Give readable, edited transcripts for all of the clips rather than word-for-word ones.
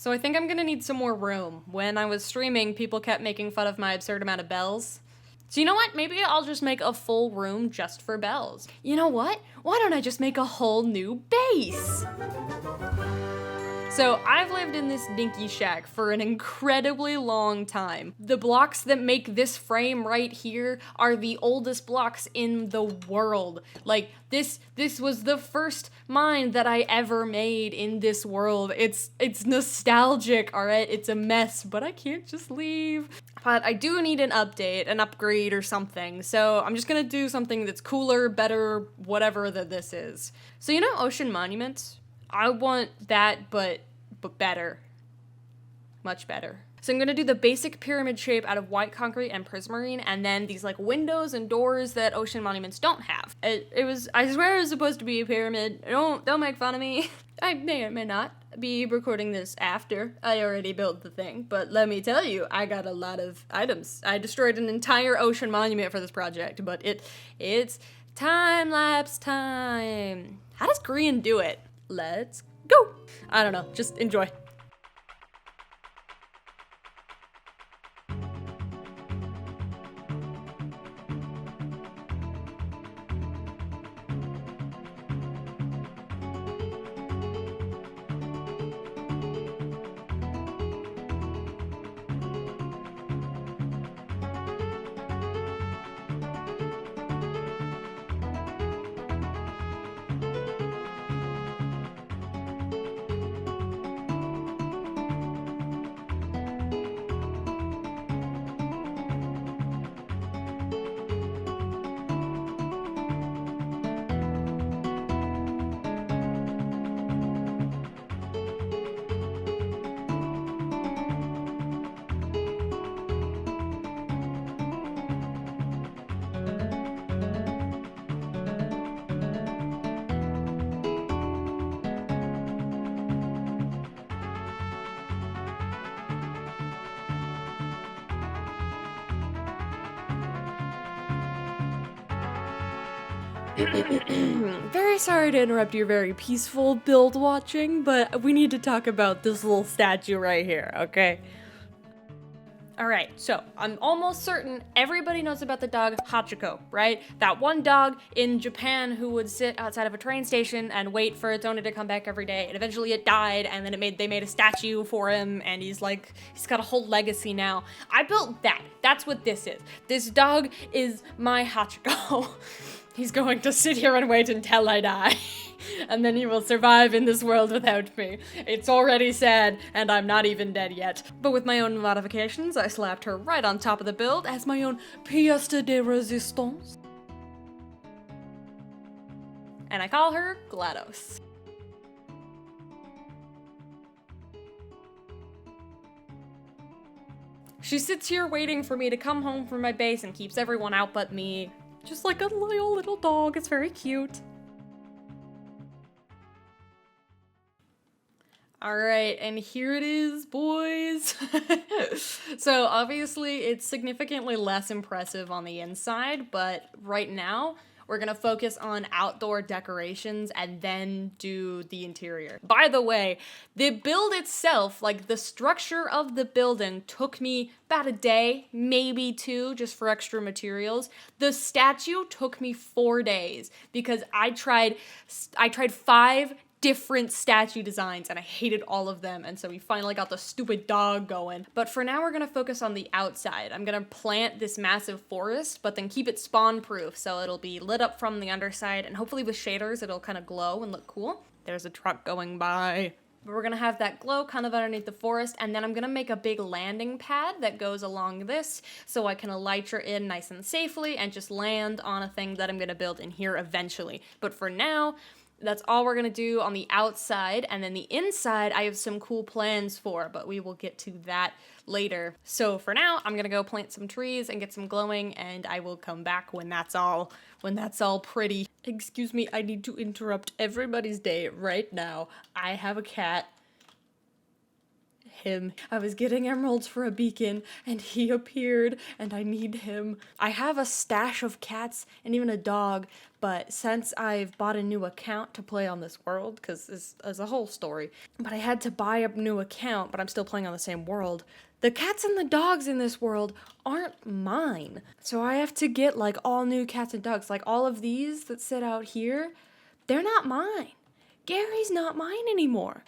So I think I'm gonna need some more room. When I was streaming, people kept making fun of my absurd amount of bells. So you know what? Maybe I'll just make a full room just for bells. You know what? Why don't I just make a whole new base? So I've lived in this dinky shack for an incredibly long time. The blocks that make this frame right here are the oldest blocks in the world. Like, this was the first mine that I ever made in this world. It's nostalgic, alright? It's a mess, but I can't just leave. But I do need an update, an upgrade or something, so I'm just gonna do something that's cooler, better, whatever that this is. So you know Ocean Monument? I want that, but better. Much better. So I'm gonna do the basic pyramid shape out of white concrete and prismarine, and then these like windows and doors that ocean monuments don't have. It was, I swear it was supposed to be a pyramid. Don't make fun of me. I may or may not be recording this after I already built the thing, but let me tell you, I got a lot of items. I destroyed an entire ocean monument for this project, but it's time-lapse time. How does Grian do it? Let's go. I don't know, just enjoy. Very sorry to interrupt your very peaceful build watching, but we need to talk about this little statue right here, okay? Alright, so I'm almost certain everybody knows about the dog Hachiko, right? That one dog in Japan who would sit outside of a train station and wait for its owner to come back every day, and eventually it died, and then they made a statue for him, and he's got a whole legacy now. I built that. That's what this is. This dog is my Hachiko. He's going to sit here and wait until I die. And then he will survive in this world without me. It's already sad, and I'm not even dead yet. But with my own modifications, I slapped her right on top of the build as my own pièce de résistance. And I call her GLaDOS. She sits here waiting for me to come home from my base and keeps everyone out but me. Just like a loyal little dog. It's very cute. Alright, and here it is, boys. So obviously it's significantly less impressive on the inside, but right now we're gonna focus on outdoor decorations and then do the interior. By the way, the build itself, like the structure of the building, took me about a day, maybe two, just for extra materials. The statue took me 4 days because I tried 5 different statue designs and I hated all of them, and so we finally got the stupid dog going. But for now we're gonna focus on the outside. I'm gonna plant this massive forest, but then keep it spawn proof so it'll be lit up from the underside, and hopefully with shaders it'll kind of glow and look cool. There's a truck going by. But we're gonna have that glow kind of underneath the forest, and then I'm gonna make a big landing pad that goes along this so I can elytra in nice and safely and just land on a thing that I'm gonna build in here eventually. But for now, that's all we're gonna do on the outside, and then the inside I have some cool plans for, but we will get to that later. So for now, I'm gonna go plant some trees and get some glowing, and I will come back when that's all pretty. Excuse me, I need to interrupt everybody's day right now. I have a cat. him. I was getting emeralds for a beacon, and he appeared, and I need him. I have a stash of cats and even a dog, but since I've bought a new account to play on this world, because this is a whole story, but I had to buy a new account, but I'm still playing on the same world. The cats and the dogs in this world aren't mine. So I have to get like all new cats and dogs. Like all of these that sit out here, they're not mine. Gary's not mine anymore.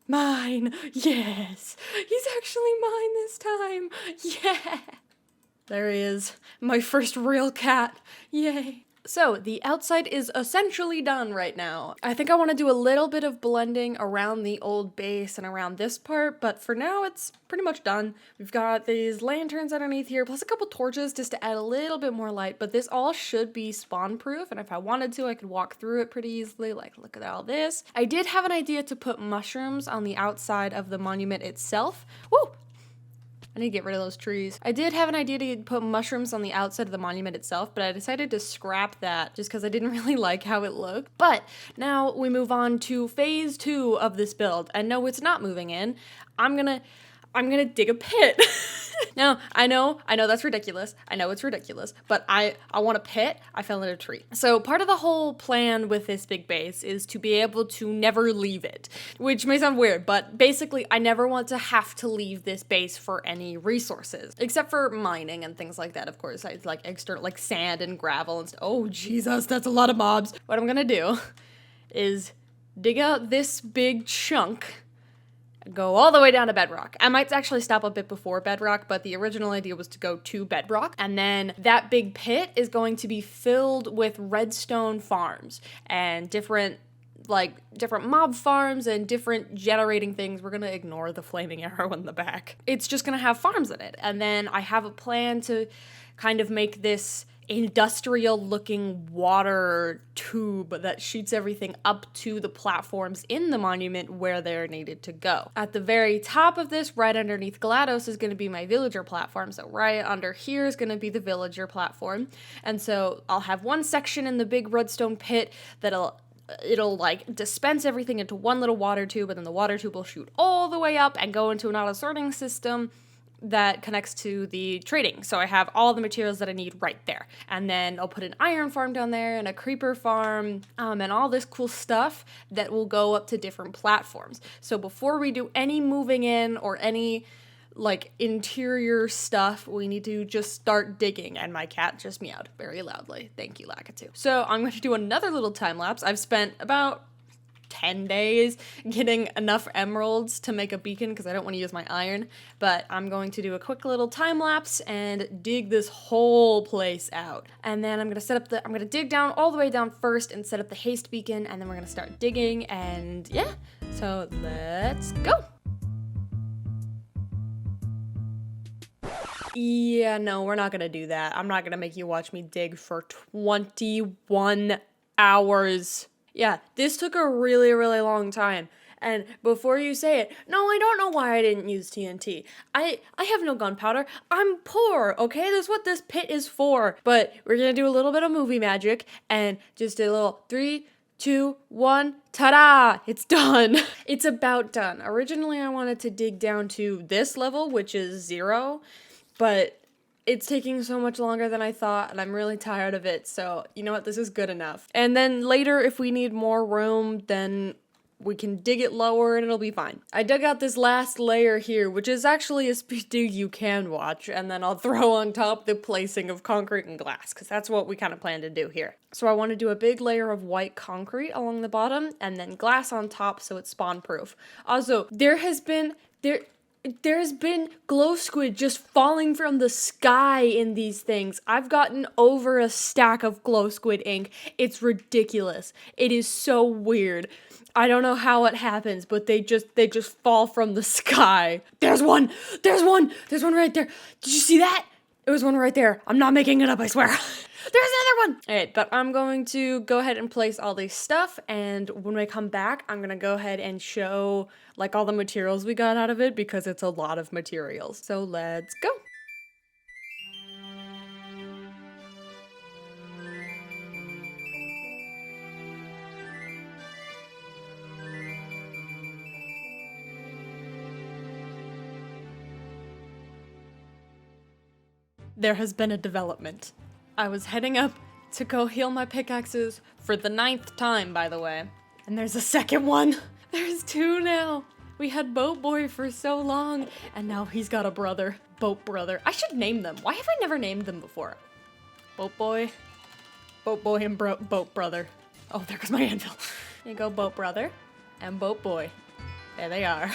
Mine, yes. He's actually mine this time. Yeah. There he is, my first real cat. Yay. So, the outside is essentially done right now. I think I want to do a little bit of blending around the old base and around this part, but for now it's pretty much done. We've got these lanterns underneath here, plus a couple torches just to add a little bit more light, but this all should be spawn-proof, and if I wanted to, I could walk through it pretty easily, like look at all this. I did have an idea to put mushrooms on the outside of the monument itself. Woo! I need to get rid of those trees. I did have an idea to put mushrooms on the outside of the monument itself, but I decided to scrap that just because I didn't really like how it looked. But now we move on to phase 2 of this build. And no, it's not moving in. I'm gonna dig a pit. Now, I know that's ridiculous. I know it's ridiculous, but I want a pit. I fell in a tree. So part of the whole plan with this big base is to be able to never leave it, which may sound weird, but basically I never want to have to leave this base for any resources, except for mining and things like that. Of course, I like external, like sand and gravel and stuff. Oh, Jesus, that's a lot of mobs. What I'm gonna do is dig out this big chunk, go all the way down to bedrock. I might actually stop a bit before bedrock, but the original idea was to go to bedrock. And then that big pit is going to be filled with redstone farms and different mob farms and different generating things. We're gonna ignore the flaming arrow in the back. It's just gonna have farms in it. And then I have a plan to kind of make this industrial looking water tube that shoots everything up to the platforms in the monument where they're needed to go. At the very top of this, right underneath GLaDOS, is going to be my villager platform. So right under here is going to be the villager platform. And so I'll have one section in the big redstone pit that'll like dispense everything into one little water tube, and then the water tube will shoot all the way up and go into an auto sorting system that connects to the trading. So I have all the materials that I need right there. And then I'll put an iron farm down there and a creeper farm, and all this cool stuff that will go up to different platforms. So before we do any moving in or any like interior stuff, we need to just start digging. And my cat just meowed very loudly. Thank you, Lakitu. So I'm going to do another little time lapse. I've spent about 10 days getting enough emeralds to make a beacon because I don't want to use my iron, but I'm going to do a quick little time lapse and dig this whole place out. And then I'm going to dig down all the way down first and set up the haste beacon, and then we're going to start digging, and yeah, so let's go. Yeah, no, we're not going to do that. I'm not going to make you watch me dig for 21 hours. Yeah, this took a really, really long time. And before you say it, no, I don't know why I didn't use TNT. I have no gunpowder. I'm poor, okay? That's what this pit is for. But we're gonna do a little bit of movie magic and just a little 3, 2, 1, ta-da! It's done. It's about done. Originally, I wanted to dig down to this level, which is 0, but it's taking so much longer than I thought, and I'm really tired of it, so you know what, this is good enough. And then later, if we need more room, then we can dig it lower and it'll be fine. I dug out this last layer here, which is actually a speed dig you can watch, and then I'll throw on top the placing of concrete and glass, because that's what we kind of plan to do here. So I want to do a big layer of white concrete along the bottom, and then glass on top so it's spawn-proof. Also, there's been glow squid just falling from the sky in these things. I've gotten over a stack of glow squid ink. It's ridiculous. It is so weird. I don't know how it happens, but they just fall from the sky. There's one right there. Did you see that? It was one right there. I'm not making it up, I swear. There's another one! Alright, but I'm going to go ahead and place all this stuff, and when I come back, I'm gonna go ahead and show, like, all the materials we got out of it, because it's a lot of materials. So let's go! there has been a development. I was heading up to go heal my pickaxes for the 9th time, by the way. And there's a second one. There's 2 now. We had Boat Boy for so long, and now he's got a brother. Boat Brother. I should name them. Why have I never named them before? Boat Boy and Boat Brother. Oh, there goes my anvil. There you go, Boat Brother and Boat Boy. There they are.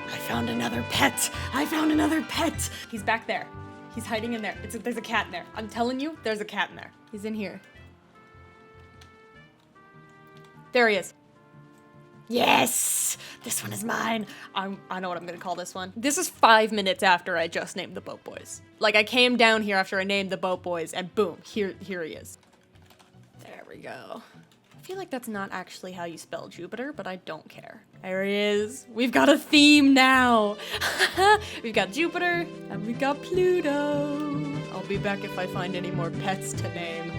I found another pet. I found another pet. He's back there. He's hiding in there. There's a cat in there. I'm telling you, there's a cat in there. He's in here. There he is. Yes! This one is mine. I know what I'm gonna call this one. This is 5 minutes after I just named the Boat Boys. Like, I came down here after I named the Boat Boys, and boom, here he is. There we go. I feel like that's not actually how you spell Jupiter, but I don't care. There he is. We've got a theme now. We've got Jupiter, and we've got Pluto. I'll be back if I find any more pets to name.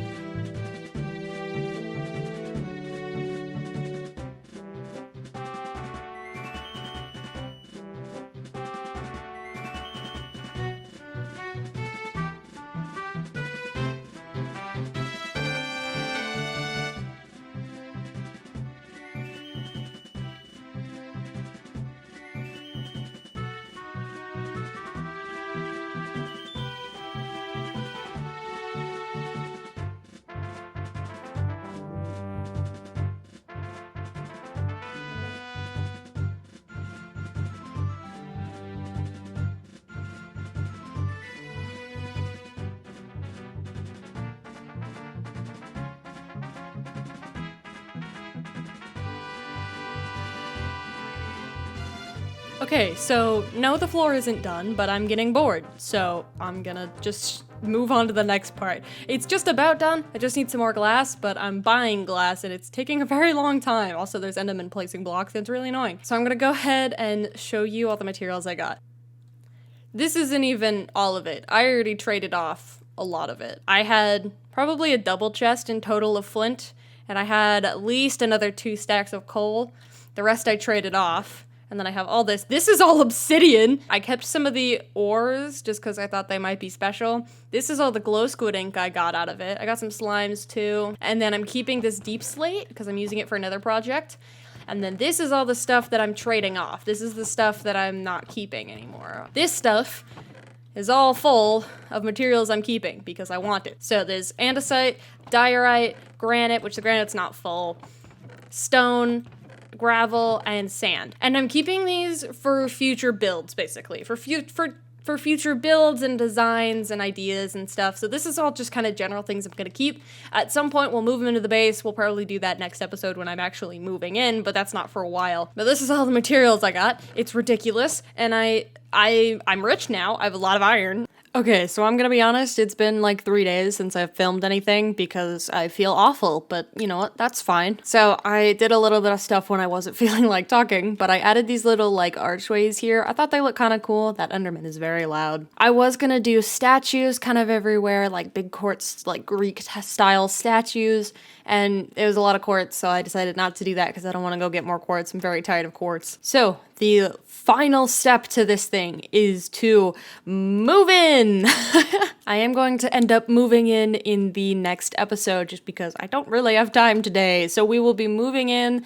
Okay, so no, the floor isn't done, but I'm getting bored, so I'm gonna just move on to the next part. It's just about done. I just need some more glass, but I'm buying glass and it's taking a very long time. Also, there's Enderman placing blocks, and it's really annoying. So I'm gonna go ahead and show you all the materials I got. This isn't even all of it. I already traded off a lot of it. I had probably a double chest in total of flint, and I had at least another 2 stacks of coal. The rest I traded off. And then I have all this. This is all obsidian. I kept some of the ores just because I thought they might be special. This is all the glow squid ink I got out of it. I got some slimes too. And then I'm keeping this deep slate because I'm using it for another project. And then this is all the stuff that I'm trading off. This is the stuff that I'm not keeping anymore. This stuff is all full of materials I'm keeping because I want it. So there's andesite, diorite, granite, which the granite's not full, stone, gravel, and sand. And I'm keeping these for future builds, basically. For future builds and designs and ideas and stuff. So this is all just kind of general things I'm gonna keep. At some point, we'll move them into the base. We'll probably do that next episode when I'm actually moving in, but that's not for a while. But this is all the materials I got. It's ridiculous, and I'm rich now. I have a lot of iron. Okay, so I'm gonna be honest, it's been like 3 days since I've filmed anything because I feel awful, but you know what, that's fine. So I did a little bit of stuff when I wasn't feeling like talking, but I added these little like archways here. I thought they look kind of cool. That Enderman is very loud. I was gonna do statues kind of everywhere, like big quartz, like Greek style statues, and it was a lot of quartz, so I decided not to do that because I don't want to go get more quartz. I'm very tired of quartz. So the final step to this thing is to move in. I am going to end up moving in the next episode just because I don't really have time today. So we will be moving in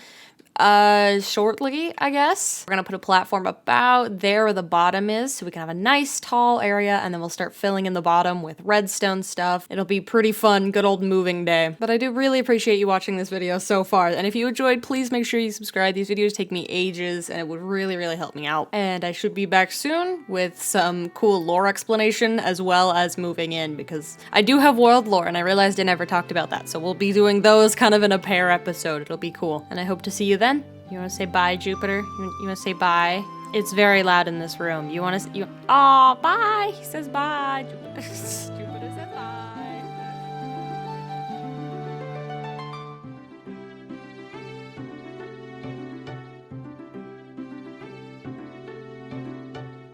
shortly, I guess. We're gonna put a platform about there where the bottom is so we can have a nice tall area, and then we'll start filling in the bottom with redstone stuff. It'll be pretty fun, good old moving day. But I do really appreciate you watching this video so far, and if you enjoyed, please make sure you subscribe. These videos take me ages, and it would really, really help me out. And I should be back soon with some cool lore explanation as well as moving in, because I do have world lore, and I realized I never talked about that, so we'll be doing those kind of in a pair episode. It'll be cool, and I hope to see you then. You want to say bye, Jupiter? You want to say bye? It's very loud in this room. You want to? Oh, bye. He says bye.